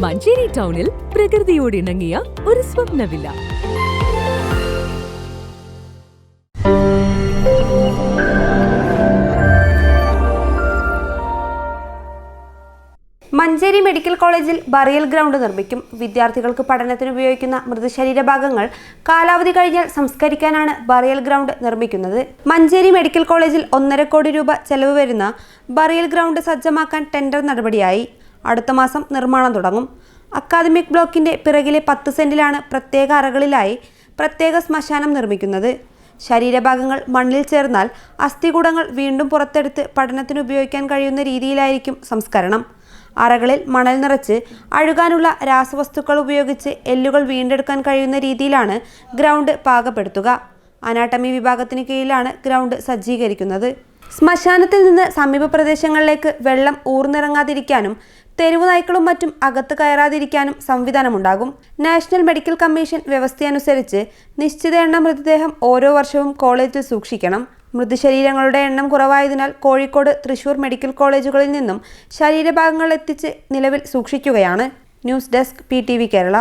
മഞ്ചേരി ടൗണിൽ പ്രകൃതിയോട് ഇണങ്ങിയ ഒരു സ്വപ്ന വില്ല. മഞ്ചേരി മെഡിക്കൽ കോളേജിൽ ബറിയൽ ഗ്രൗണ്ട് നിർമ്മിക്കും. വിദ്യാർത്ഥികൾക്ക് പഠനത്തിന് ഉപയോഗിക്കുന്ന മൃതശരീരഭാഗങ്ങൾ കാലാവധി കഴിഞ്ഞാൽ സംസ്കരിക്കാനാണ് ബറിയൽ ഗ്രൗണ്ട് നിർമ്മിക്കുന്നത്. മഞ്ചേരി മെഡിക്കൽ കോളേജിൽ 1.5 കോടി രൂപ ചെലവ് വരുന്ന ബറിയൽ ഗ്രൗണ്ട് സജ്ജമാക്കാൻ ടെൻഡർ നടപടിയായി. അടുത്ത മാസം നിർമ്മാണം തുടങ്ങും. അക്കാദമിക് ബ്ലോക്കിന്റെ പിറകിലെ 10 സെന്റിലാണ് പ്രത്യേക അറകളിലായി പ്രത്യേക ശ്മശാനം നിർമ്മിക്കുന്നത്. ശരീരഭാഗങ്ങൾ മണ്ണിൽ ചേർന്നാൽ അസ്ഥികൂടങ്ങൾ വീണ്ടും പുറത്തെടുത്ത് പഠനത്തിന് ഉപയോഗിക്കാൻ കഴിയുന്ന രീതിയിലായിരിക്കും സംസ്കരണം. അറകളിൽ മണൽ നിറച്ച് അഴുകാനുള്ള രാസവസ്തുക്കൾ ഉപയോഗിച്ച് എല്ലുകൾ വീണ്ടെടുക്കാൻ കഴിയുന്ന രീതിയിലാണ് ഗ്രൗണ്ട് പാകപ്പെടുത്തുക. അനാട്ടമി വിഭാഗത്തിന് കീഴിലാണ് ഗ്രൗണ്ട് സജ്ജീകരിക്കുന്നത്. ശ്മശാനത്തിൽ നിന്ന് സമീപ പ്രദേശങ്ങളിലേക്ക് വെള്ളം ഊർന്നിറങ്ങാതിരിക്കാനും തെരുവു നായ്ക്കളും മറ്റും അകത്ത് കയറാതിരിക്കാനും സംവിധാനമുണ്ടാകും. നാഷണൽ മെഡിക്കൽ കമ്മീഷൻ വ്യവസ്ഥയനുസരിച്ച് നിശ്ചിത എണ്ണം മൃതദേഹം ഓരോ വർഷവും കോളേജിൽ സൂക്ഷിക്കണം. മൃതശരീരങ്ങളുടെ എണ്ണം കുറവായതിനാൽ കോഴിക്കോട്, തൃശൂർ മെഡിക്കൽ കോളേജുകളിൽ നിന്നും ശരീരഭാഗങ്ങൾ എത്തിച്ച് നിലവിൽ സൂക്ഷിക്കുകയാണ്. News desk PTV Kerala.